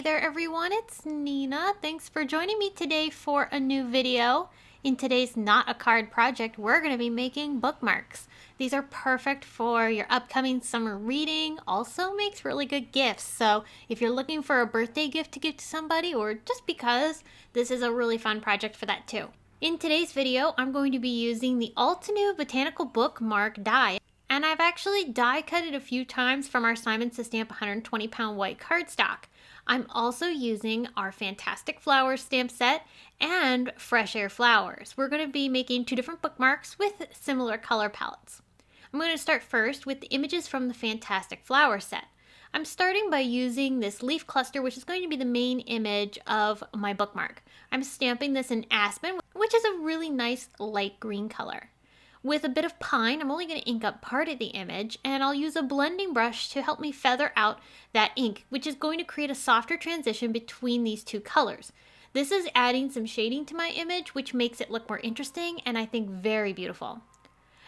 Hey there everyone, it's Nina. Thanks for joining me today for a new video. In today's Not a Card project, we're going to be making bookmarks. These are perfect for your upcoming summer reading, also makes really good gifts. So if you're looking for a birthday gift to give to somebody or just because, this is a really fun project for that too. In today's video, I'm going to be using the Altenew Botanical Bookmark die. And I've actually die cut it a few times from our Simon Says Stamp 120 pound white cardstock. I'm also using our Fantastic Flowers stamp set and Fresh Air Flowers. We're going to be making two different bookmarks with similar color palettes. I'm going to start first with the images from the Fantastic Flowers set. I'm starting by using this leaf cluster, which is going to be the main image of my bookmark. I'm stamping this in Aspen, which is a really nice light green color. With a bit of pine, I'm only going to ink up part of the image, and I'll use a blending brush to help me feather out that ink, which is going to create a softer transition between these two colors. This is adding some shading to my image, which makes it look more interesting and I think very beautiful.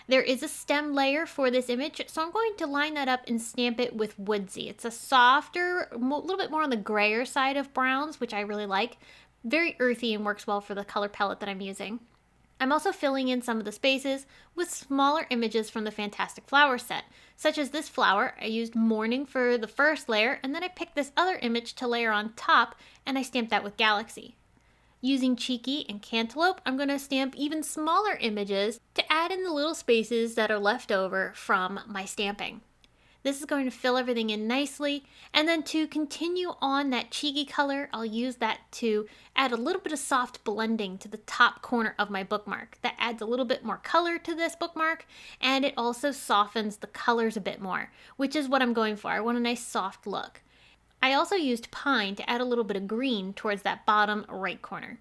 There is a stem layer for this image, so I'm going to line that up and stamp it with Woodsy. It's a softer, a little bit more on the grayer side of browns, which I really like. Very earthy and works well for the color palette that I'm using. I'm also filling in some of the spaces with smaller images from the Fantastic Flower set, such as this flower. I used Morning for the first layer, and then I picked this other image to layer on top, and I stamped that with Galaxy. Using Cheeky and Cantaloupe, I'm going to stamp even smaller images to add in the little spaces that are left over from my stamping. This is going to fill everything in nicely, and then to continue on that cheeky color, I'll use that to add a little bit of soft blending to the top corner of my bookmark. That adds a little bit more color to this bookmark, and it also softens the colors a bit more, which is what I'm going for. I want a nice soft look. I also used pine to add a little bit of green towards that bottom right corner.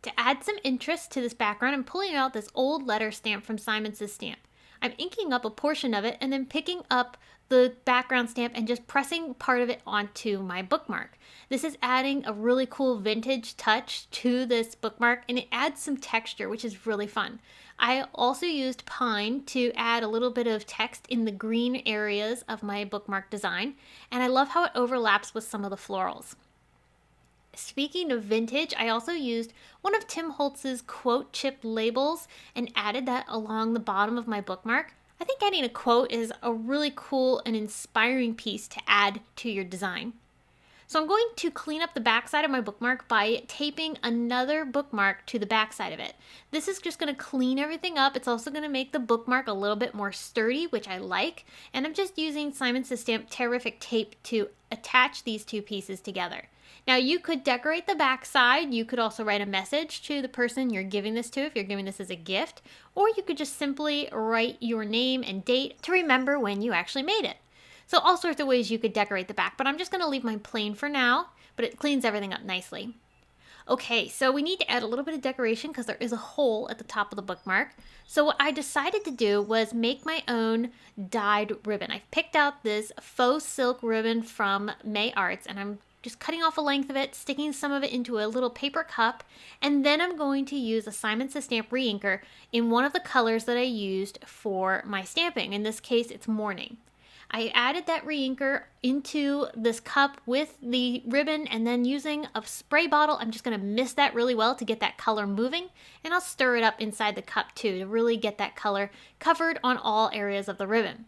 To add some interest to this background, I'm pulling out this old letter stamp from Simon Says Stamp. I'm inking up a portion of it and then picking up the background stamp and just pressing part of it onto my bookmark. This is adding a really cool vintage touch to this bookmark, and it adds some texture, which is really fun. I also used pine to add a little bit of text in the green areas of my bookmark design, and I love how it overlaps with some of the florals. Speaking of vintage, I also used one of Tim Holtz's quote chip labels and added that along the bottom of my bookmark. I think adding a quote is a really cool and inspiring piece to add to your design. So I'm going to clean up the backside of my bookmark by taping another bookmark to the backside of it. This is just going to clean everything up. It's also going to make the bookmark a little bit more sturdy, which I like. And I'm just using Simon Says Stamp Terrific Tape to attach these two pieces together. Now you could decorate the backside. You could also write a message to the person you're giving this to if you're giving this as a gift, or you could just simply write your name and date to remember when you actually made it. So all sorts of ways you could decorate the back, but I'm just going to leave mine plain for now, but it cleans everything up nicely. Okay, so we need to add a little bit of decoration because there is a hole at the top of the bookmark. So what I decided to do was make my own dyed ribbon. I picked out this faux silk ribbon from May Arts, and I'm just cutting off a length of it, sticking some of it into a little paper cup, and then I'm going to use a Simon Says Stamp re-inker in one of the colors that I used for my stamping. In this case, it's Morning. I added that re-inker into this cup with the ribbon, and then using a spray bottle, I'm just going to mist that really well to get that color moving, and I'll stir it up inside the cup too to really get that color covered on all areas of the ribbon.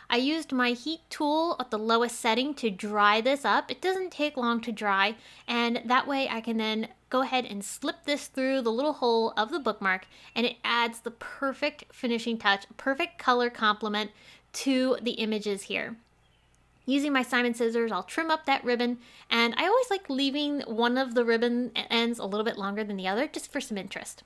I used my heat tool at the lowest setting to dry this up. It doesn't take long to dry, and that way I can then go ahead and slip this through the little hole of the bookmark, and it adds the perfect finishing touch, perfect color complement to the images here. Using my Simon scissors, I'll trim up that ribbon, and I always like leaving one of the ribbon ends a little bit longer than the other just for some interest.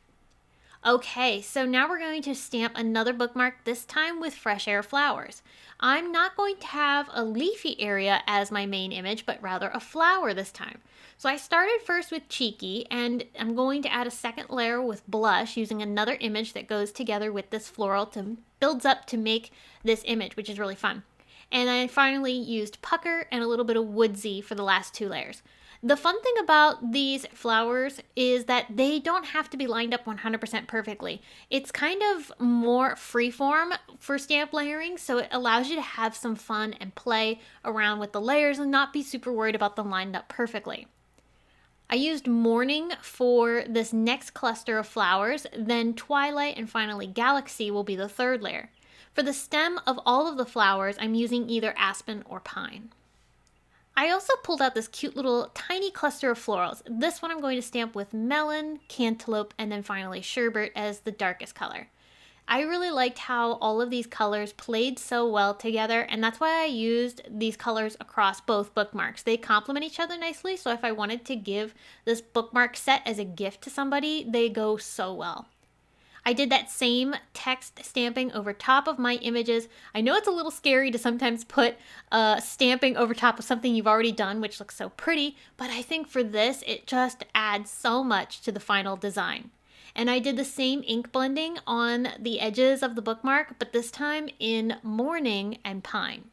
Okay, so now we're going to stamp another bookmark, this time with Fresh Air Flowers. I'm not going to have a leafy area as my main image, but rather a flower this time. So I started first with Cheeky, and I'm going to add a second layer with Blush using another image that goes together with this floral to builds up to make this image, which is really fun. And I finally used Pucker and a little bit of Woodsy for the last two layers. The fun thing about these flowers is that they don't have to be lined up 100% perfectly. It's kind of more freeform for stamp layering, so it allows you to have some fun and play around with the layers and not be super worried about them lined up perfectly. I used morning for this next cluster of flowers, then twilight, and finally galaxy will be the third layer. For the stem of all of the flowers, I'm using either aspen or pine. I also pulled out this cute little tiny cluster of florals. This one I'm going to stamp with melon, cantaloupe, and then finally sherbet as the darkest color. I really liked how all of these colors played so well together, and that's why I used these colors across both bookmarks. They complement each other nicely, so if I wanted to give this bookmark set as a gift to somebody, they go so well. I did that same text stamping over top of my images. I know it's a little scary to sometimes put stamping over top of something you've already done, which looks so pretty, but I think for this, it just adds so much to the final design. And I did the same ink blending on the edges of the bookmark, but this time in morning and pine.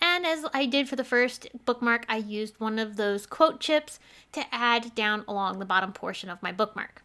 And as I did for the first bookmark, I used one of those quote chips to add down along the bottom portion of my bookmark.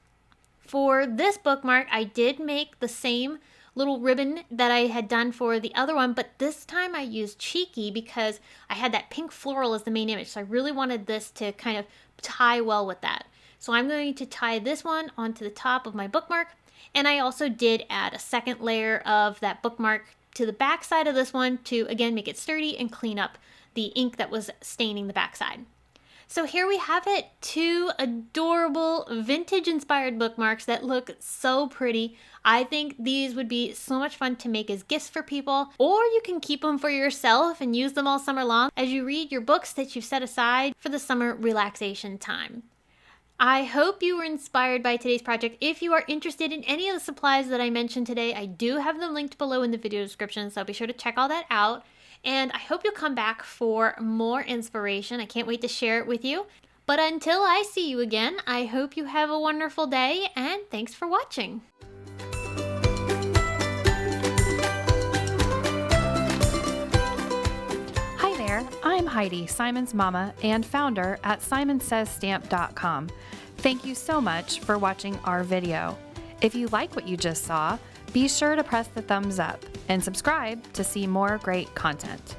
For this bookmark, I did make the same little ribbon that I had done for the other one, but this time I used Cheeky because I had that pink floral as the main image, so I really wanted this to kind of tie well with that. So I'm going to tie this one onto the top of my bookmark, and I also did add a second layer of that bookmark to the back side of this one to, again, make it sturdy and clean up the ink that was staining the back side. So here we have it, 2 adorable vintage-inspired bookmarks that look so pretty. I think these would be so much fun to make as gifts for people, or you can keep them for yourself and use them all summer long as you read your books that you've set aside for the summer relaxation time. I hope you were inspired by today's project. If you are interested in any of the supplies that I mentioned today, I do have them linked below in the video description, so be sure to check all that out. And I hope you'll come back for more inspiration. I can't wait to share it with you. But until I see you again, I hope you have a wonderful day, and thanks for watching. Hi there, I'm Heidi, Simon's mama and founder at simonsaysstamp.com. Thank you so much for watching our video. If you like what you just saw, be sure to press the thumbs up and subscribe to see more great content.